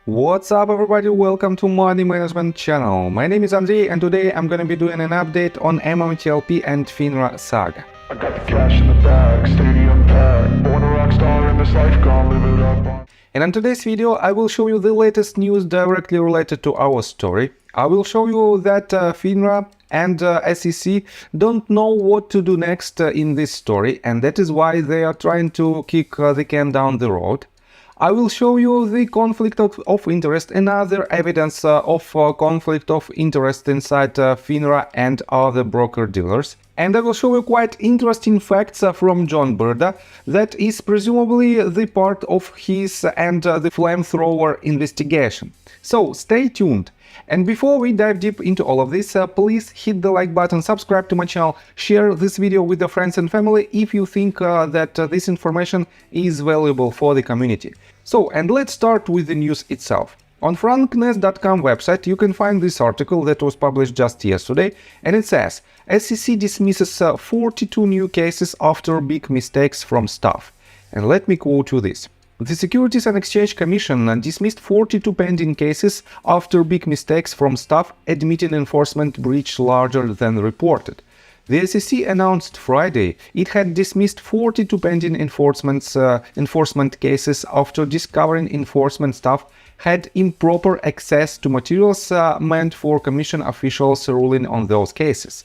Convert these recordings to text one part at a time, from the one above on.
What's up everybody, welcome to Money Management channel. My name is Andrei and today I'm gonna be doing an update on MMTLP and FINRA Saga. I got the cash in the bag, stadium packed, born a rock star in this life, gonna live it up. And in today's video I will show you the latest news directly related to our story. I will show you that FINRA and SEC don't know what to do next in this story, and that is why they are trying to kick the can down the road. I will show you the conflict of interest and other evidence of conflict of interest inside FINRA and other broker-dealers. And I will show you quite interesting facts from Brda that is presumably the part of his and the flamethrower investigation. So stay tuned. And before we dive deep into all of this, please hit the like button, subscribe to my channel, share this video with your friends and family if you think that this information is valuable for the community. So, and let's start with the news itself. On frankness.com website you can find this article that was published just yesterday, and it says SEC dismisses 42 new cases after big mistakes from staff. And let me quote you this. The Securities and Exchange Commission dismissed 42 pending cases after big mistakes from staff admitting enforcement breach larger than reported. The SEC announced Friday it had dismissed 42 pending enforcement cases after discovering enforcement staff had improper access to materials meant for Commission officials ruling on those cases.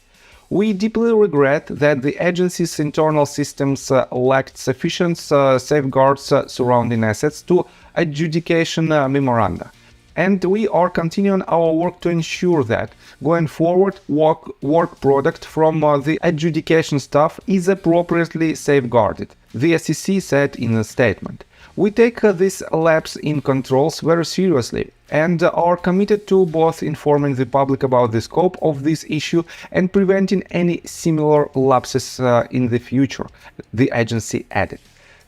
We deeply regret that the agency's internal systems lacked sufficient safeguards surrounding assets to adjudication memoranda. And we are continuing our work to ensure that, going forward, work product from the adjudication staff is appropriately safeguarded, the SEC said in a statement. We take this lapse in controls very seriously and are committed to both informing the public about the scope of this issue and preventing any similar lapses in the future, the agency added.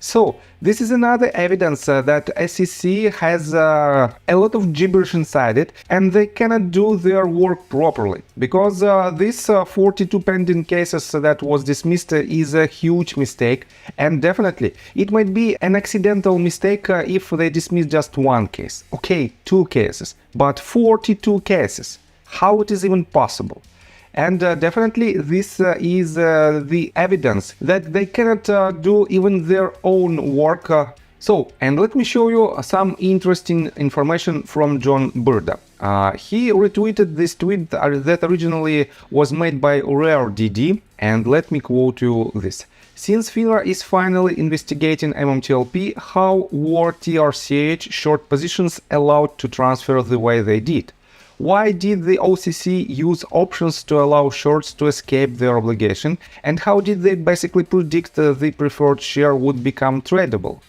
So, this is another evidence that SEC has a lot of gibberish inside it and they cannot do their work properly, because this 42 pending cases that was dismissed is a huge mistake, and definitely it might be an accidental mistake if they dismiss just one case. Okay, 2 cases, but 42 cases. How it is even possible? And definitely this is the evidence that they cannot do even their own work. And let me show you some interesting information from Brda. He retweeted this tweet that originally was made by Orogrande, and let me quote you this. Since FINRA is finally investigating MMTLP, how were TRCH short positions allowed to transfer the way they did? Why did the OCC use options to allow shorts to escape their obligation, and how did they basically predict the preferred share would become tradable?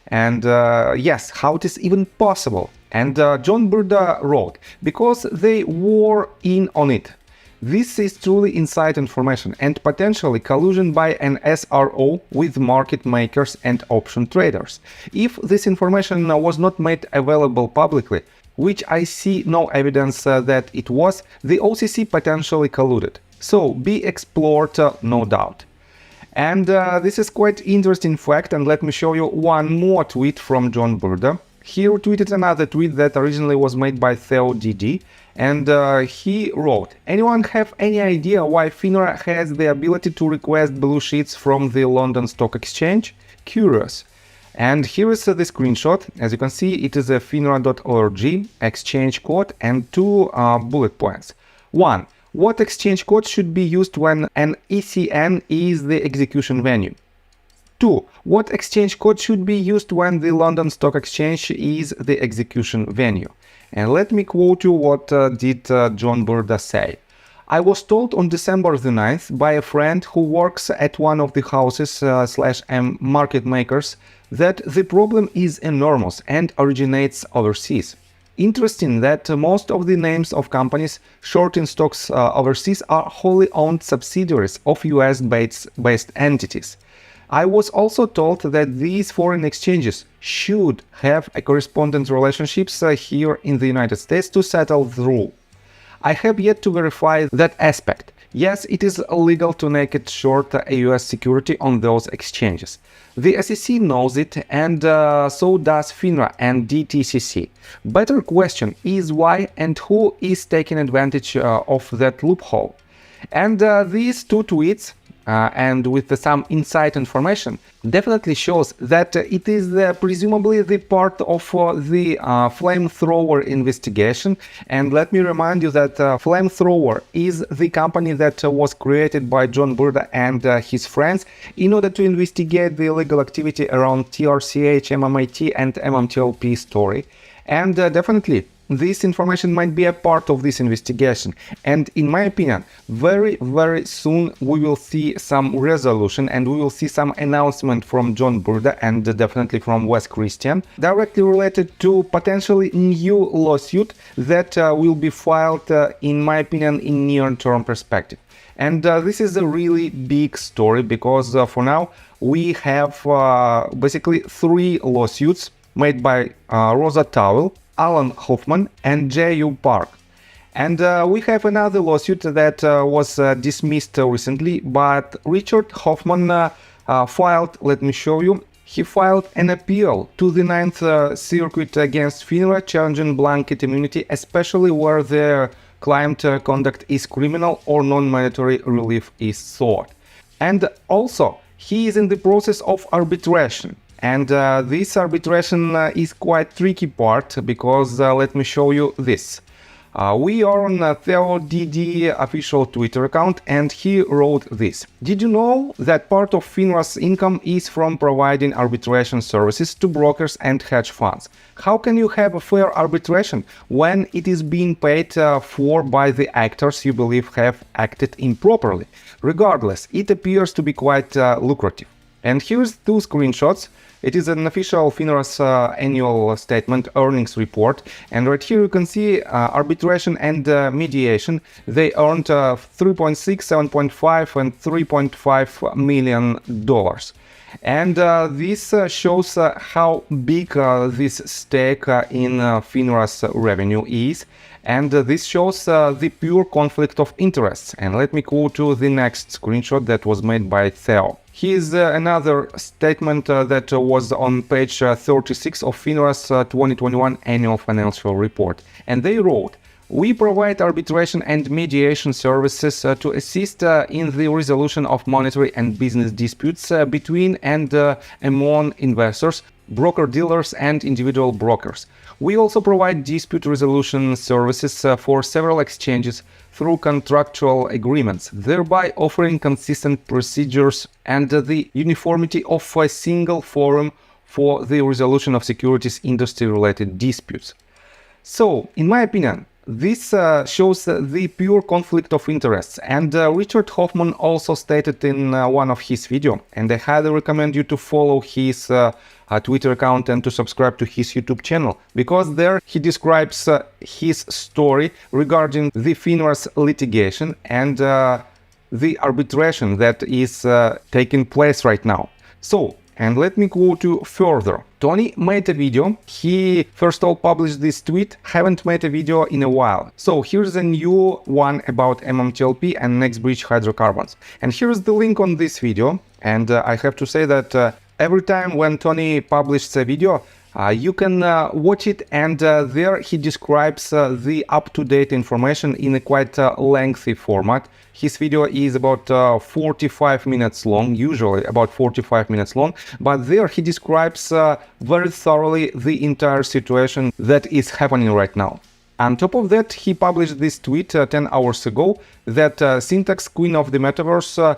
And yes, how it is even possible? And Brda wrote, because they were in on it. This is truly inside information and potentially collusion by an SRO with market makers and option traders. If this information was not made available publicly, which I see no evidence that it was, the OCC potentially colluded. So, be explored, no doubt. And this is quite interesting fact, and let me show you one more tweet from Brda. He retweeted another tweet that originally was made by Theo DD, and he wrote, anyone have any idea why FINRA has the ability to request blue sheets from the London Stock Exchange? Curious. And here is the screenshot. As you can see, it is a finra.org exchange code and 2 bullet points. 1. What exchange code should be used when an ECN is the execution venue? 2. What exchange code should be used when the London Stock Exchange is the execution venue? And let me quote you what did Brda say. I was told on December the 9th by a friend who works at one of the houses / market makers that the problem is enormous and originates overseas. Interesting that most of the names of companies shorting stocks overseas are wholly owned subsidiaries of US-based entities. I was also told that these foreign exchanges should have a correspondent relationships here in the United States to settle the rule. I have yet to verify that aspect. Yes, it is illegal to naked short a US security on those exchanges. The SEC knows it, and so does FINRA and DTCC. Better question is why and who is taking advantage of that loophole. And these two tweets, and with some inside information, definitely shows that it is presumably the part of the flamethrower investigation. And let me remind you that Flamethrower is the company that was created by John Brda and his friends in order to investigate the illegal activity around TRCH, MMAT and MMTLP story. And definitely this information might be a part of this investigation, and in my opinion, very soon we will see some resolution and we will see some announcement from John Brda and definitely from Wes Christian directly related to potentially new lawsuit that will be filed, in my opinion, in near-term perspective. And this is a really big story because for now we have basically 3 lawsuits made by Rosa Towell, Alan Hoffman and J.U. Park. And we have another lawsuit that was dismissed recently, but Richard Hoffman filed, let me show you, he filed an appeal to the 9th Circuit against FINRA, challenging blanket immunity, especially where their client conduct is criminal or non-monetary relief is sought. And also, he is in the process of arbitration. And this arbitration is quite tricky part because let me show you this. We are on Theo DD official Twitter account and he wrote this. Did you know that part of FINRA's income is from providing arbitration services to brokers and hedge funds? How can you have a fair arbitration when it is being paid for by the actors you believe have acted improperly? Regardless, it appears to be quite lucrative. And here's 2 screenshots. It is an official FINRA's annual statement earnings report, and right here you can see arbitration and mediation. They earned 3.6, 7.5 and 3.5 million dollars. And this shows how big this stake in FINRA's revenue is, and this shows the pure conflict of interests. And let me go to the next screenshot that was made by Theo. Here's another statement that was on page 36 of FINRA's 2021 annual financial report. And they wrote, "We provide arbitration and mediation services to assist in the resolution of monetary and business disputes between and among investors, broker-dealers and individual brokers. We also provide dispute resolution services for several exchanges through contractual agreements, thereby offering consistent procedures and the uniformity of a single forum for the resolution of securities industry-related disputes." So, in my opinion, this shows the pure conflict of interests, and Richard Hoffman also stated in one of his videos, and I highly recommend you to follow his Twitter account and to subscribe to his YouTube channel, because there he describes his story regarding the FINRA's litigation and the arbitration that is taking place right now. So, and let me go to further. Tony made a video. He first of all published this tweet, haven't made a video in a while. So here's a new one about MMTLP and next bridge hydrocarbons. And here's the link on this video. And I have to say that every time when Tony publishes a video, you can watch it, and there he describes the up-to-date information in a quite lengthy format. His video is about 45 minutes long, usually about 45 minutes long, but there he describes very thoroughly the entire situation that is happening right now. On top of that, he published this tweet 10 hours ago that Syntax, Queen of the Metaverse,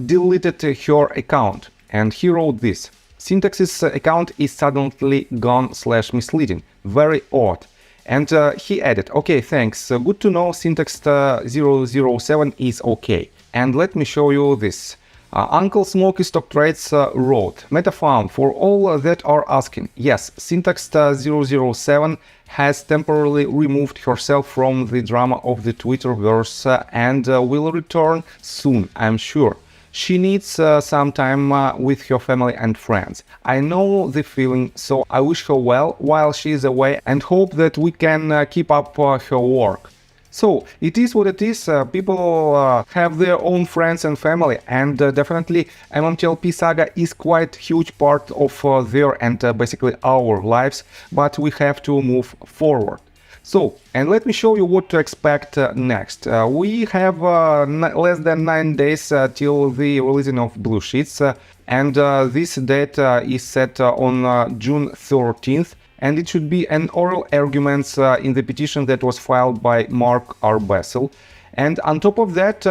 deleted her account, and he wrote this. Syntax's account is suddenly gone/misleading. Very odd. And he added, okay, thanks, good to know Syntax 007 is okay. And let me show you this. Uncle Smokey Stock Trades wrote, MetaFound, for all that are asking, yes, Syntax 007 has temporarily removed herself from the drama of the Twitterverse and will return soon, I'm sure. She needs some time with her family and friends. I know the feeling, so I wish her well while she is away and hope that we can keep up her work. So it is what it is. People have their own friends and family, and definitely MMTLP Saga is quite huge part of their and basically our lives, but we have to move forward. So, and let me show you what to expect next. We have less than 9 days till the releasing of blue sheets, and this date is set on June 13th. And it should be an oral arguments in the petition that was filed by Mark R. Bessel. And on top of that,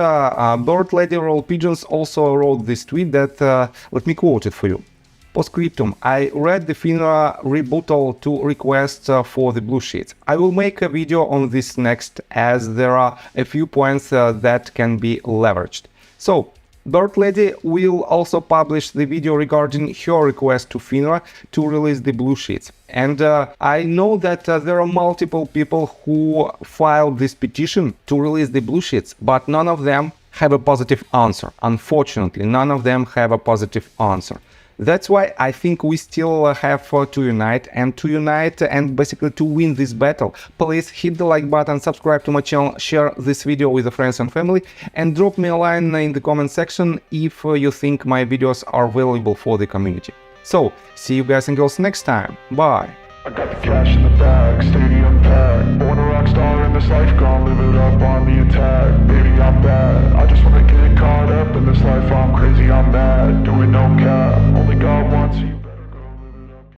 Bird Lady Roll Pigeons also wrote this tweet that, let me quote it for you. Postscriptum, I read the FINRA rebuttal to requests for the blue sheets. I will make a video on this next, as there are a few points that can be leveraged. So, Bird Lady will also publish the video regarding her request to FINRA to release the blue sheets. And I know that there are multiple people who filed this petition to release the blue sheets, but none of them have a positive answer. Unfortunately, none of them have a positive answer. That's why I think we still have to unite and basically to win this battle. Please hit the like button, subscribe to my channel, share this video with your friends and family, and drop me a line in the comment section if you think my videos are valuable for the community. So, see you guys and girls next time. Bye! I got the cash in the bag, stadium packed. Born a rock star in this life, gonna live it up on the attack. Baby, I'm back.